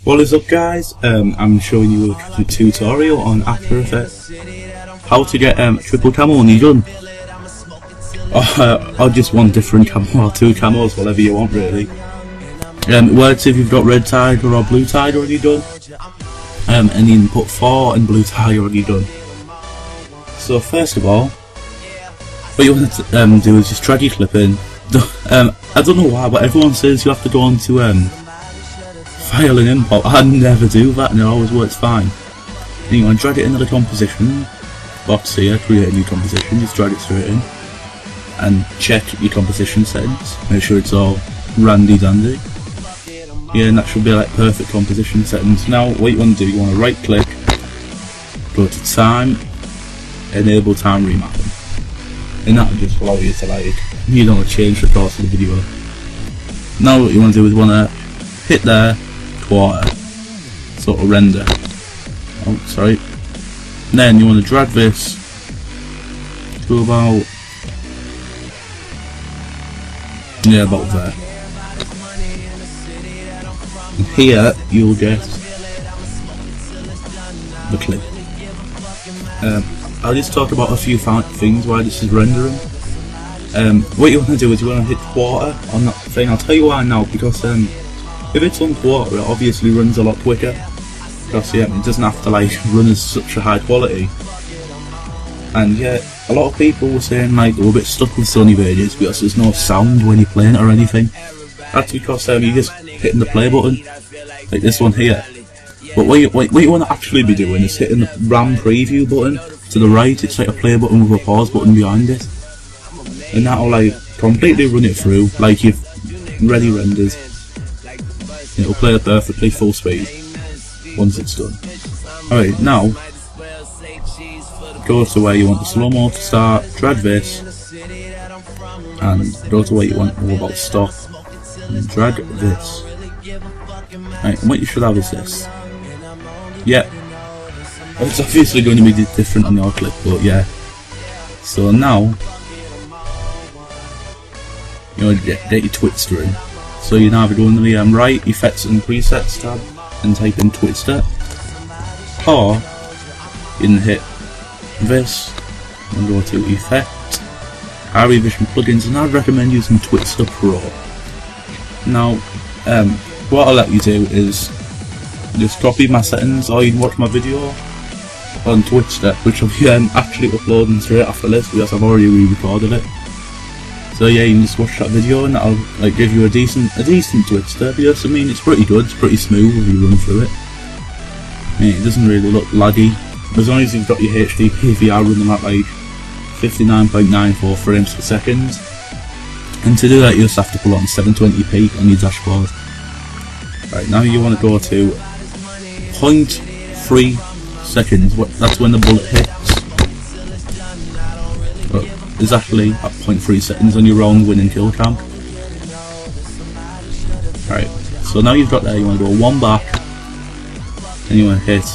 What is up, guys? I'm showing you a tutorial on After Effects, how to get triple camo on your gun, or just one different camo, or two camos, whatever you want really. It works if you've got red tiger or blue tiger on your gun, and you can put 4 and blue tiger on your gun. So first of all, what you want to do is just drag your clip in. I don't know why, but everyone says you have to go on to file and import. I never do that, and it always works fine. Then you want to drag it into the composition box here, create a new composition, just drag it straight in, and check your composition settings, make sure it's all randy dandy. Yeah, and that should be like perfect composition settings. Now what you want to do, you want to right click, go to time, enable time remapping, and that will just allow you to you don't want to change the course of the video. Now what you want to do is want to hit there, quarter, sort of render. Oh, sorry. And then you want to drag this to about there. And here you'll get the clip. I'll just talk about a few things why this is rendering. What you want to do is you want to hit quarter on that thing. I'll tell you why now, because if it's on quarter, it obviously runs a lot quicker. Because yeah, it doesn't have to run as such a high quality. And yeah, a lot of people were saying they were a bit stuck with Sony videos because there's no sound when you're playing it or anything. That's because you're just hitting the play button, like this one here. But what you want to actually be doing is hitting the RAM preview button to the right. It's like a play button with a pause button behind it, and that'll completely run it through like you've ready renders. It'll play it perfectly full speed once it's done. Alright, now go to where you want the slow-mo to start, drag this, and go to where you want to about stop, and drag this. Right, and what you should have is this. Yeah, it's obviously going to be different on your clip, but yeah. So now, you know, get your Twixtor in. So you now go into the right effects and presets tab and type in Twixtor, or you can hit this and go to effect, RE Vision plugins, and I'd recommend using Twixtor Pro. Now what I'll let you do is just copy my settings, or you can watch my video on Twixtor, which I'll be actually uploading straight after this because I've already re-recorded it. So yeah, you can just watch that video and that'll give you a decent Twixtor, because I mean it's pretty good, it's pretty smooth if you run through it. It doesn't really look laggy, as long as you've got your HD PVR running at 59.94 frames per second. And to do that you just have to put on 720p on your dashboard. Right, now you want to go to 0.3 seconds, that's when the bullet hits. But it's actually at 0.3 seconds on your round winning kill cam. Right, so now you've got there, you want to go one back, and you want to hit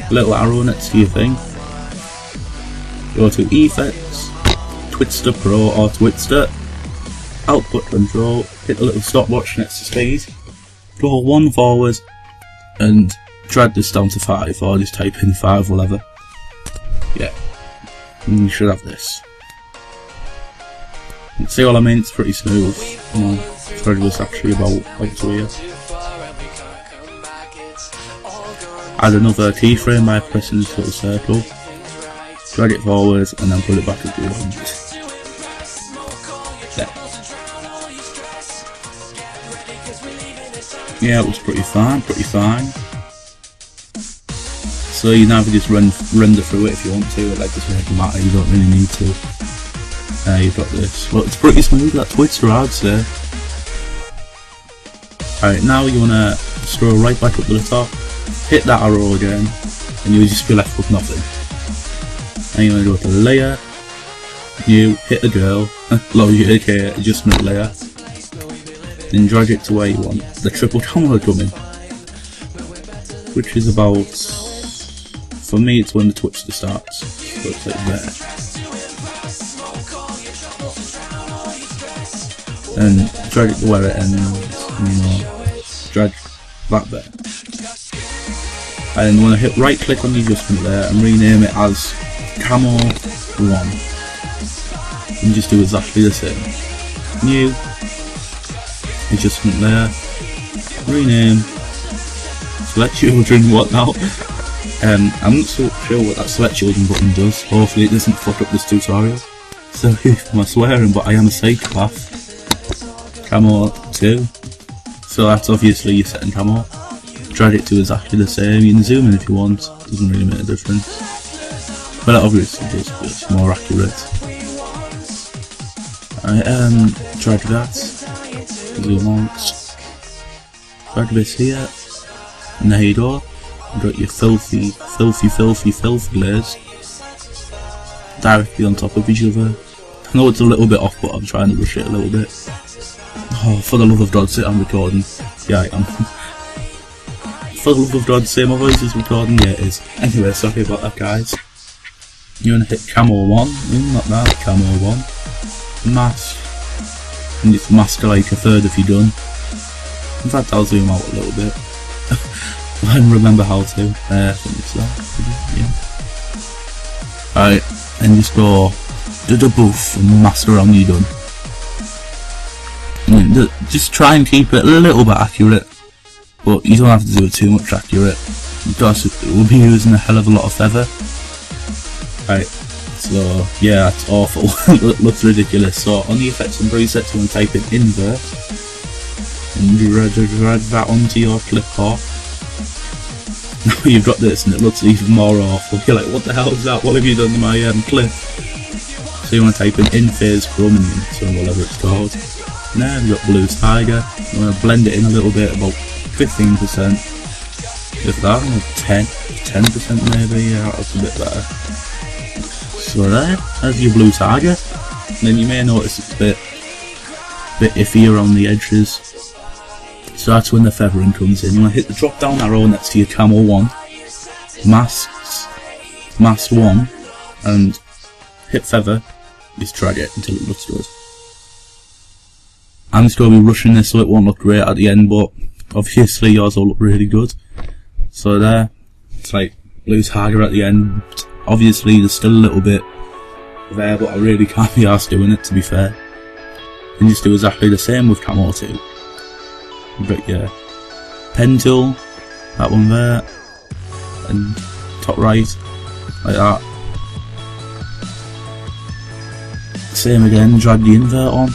a little arrow next to your thing. Go to Effects, Twixtor Pro or Twixtor, Output Control, hit the little stopwatch next to speed, go 1 forward, and drag this down to 5, or just type in 5, whatever. Yeah. And you should have this. You see what I mean? It's pretty smooth. Drag this actually about to here. Add another keyframe by pressing this little circle. Drag it forward and then put it back as you want. Yeah, it was pretty fine. So you now can just render through it if you want to, it doesn't matter, you don't really need to. You've got this. Well, it's pretty smooth, that Twixtor, I'd say. Alright, now you want to scroll right back up to the top, hit that arrow again, and you'll just be left with nothing. And you want to go to layer, new, hit the girl, okay, adjustment layer, and drag it to where you want the triple camo to come in, which is about, for me it's when the Twixtor starts, so it's like there. And drag it to where it ends, drag that there. And when I hit right click on the adjustment there and rename it as Camo 1. And just do exactly the same. New adjustment there. Rename. Select children, what now? I'm not so sure what that select children button does. Hopefully it doesn't fuck up this tutorial. So I'm swearing, but I am a psychopath. Camo 2. So that's obviously your setting camo. Drag it to exactly the same. You can zoom in if you want. Doesn't really make a difference. But it obviously does, but it's more accurate. Drag that. Zoom out. Drag this here. And there you go. You've got your filthy layers directly on top of each other. I know it's a little bit off, but I'm trying to rush it a little bit. Oh, for the love of God, I'm recording. Yeah, I am. For the love of God, say my voice is recording. Yeah, it is. Anyway, sorry about that, guys. You're gonna hit Camo 1. Not that, Camo 1. Mask. And just mask like a third if you're done. In fact, I'll zoom out a little bit. I don't remember how to. I think it's that. Yeah. Alright, and just go do the boof and mask around you done. Just try and keep it a little bit accurate, but you don't have to do it too much accurate because we'll be using a hell of a lot of feather. Right, so yeah, that's awful. It looks ridiculous. So on the effects and presets, you want to type in invert and drag that onto your clipboard. Now you've got this and it looks even more awful. You're like, what the hell is that? What have you done to my clip? So you want to type in phase chromium, so whatever it's called. Now you've got blue tiger. You want to blend it in a little bit, about 15%. If that, 10% maybe, yeah, that's a bit better. So there's your blue tiger. And then you may notice it's a bit iffy around the edges. So that's when the feathering comes in. You want to hit the drop down arrow next to your Camo 1, mask 1, and hit feather. Just drag it until it looks good. I'm just going to be rushing this so it won't look great at the end, but obviously yours will look really good. So there, it's like blue tiger at the end. Obviously there's still a little bit there, but I really can't be arsed doing it, to be fair. And just do exactly the same with Camo 2. You've got your pen tool, that one there, and top right, like that. Same again, drag the invert on.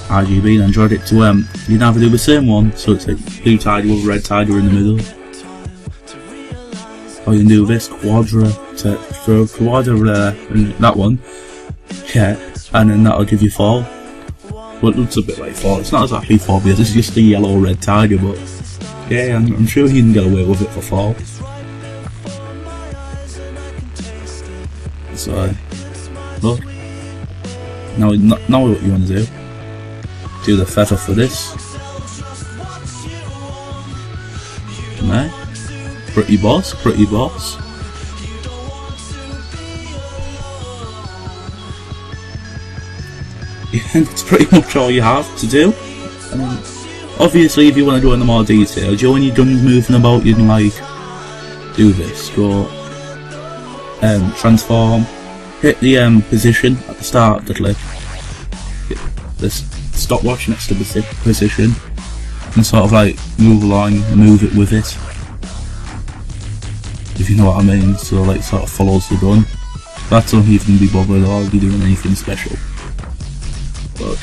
RGB, then drag it to you can either do the same one, so it's like blue tiger with red tiger in the middle. Or you can do this quadra and that one. Yeah, and then that'll give you fall. Well, it looks a bit like fall. It's not exactly fall because it's just a yellow red tiger, but yeah, I'm sure you can get away with it for fall. So look. Now what you want to do? Do the feather for this. There. Pretty boss, pretty boss. And it's pretty much all you have to do. Obviously if you want to go into more detail, when you're done moving about, you can like do this. Go transform, hit the position at the start of the clip, hit this stopwatch next to the position, and sort of like move along, move it with it, if you know what I mean. So like sort of follows the gun. That don't even be bothered or be doing anything special. But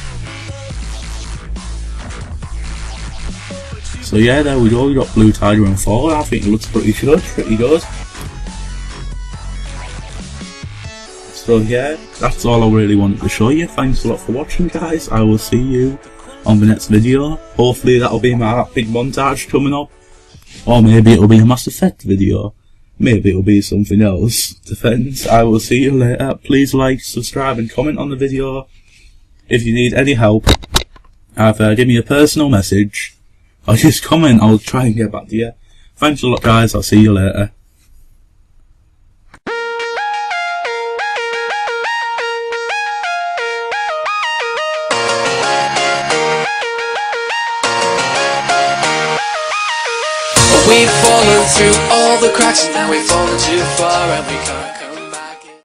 so yeah, there we go. We got blue tiger and fall. I think it looks pretty good, So yeah, that's all I really wanted to show you. Thanks a lot for watching, guys. I will see you on the next video. Hopefully that'll be my big montage coming up, or maybe it'll be a Mass Effect video. Maybe it'll be something else. Depends. I will see you later. Please like, subscribe, and comment on the video. If you need any help, either give me a personal message or just comment. I'll try and get back to you. Thanks a lot, guys. I'll see you later. We've fallen through all the cracks and now we've fallen too far and we can't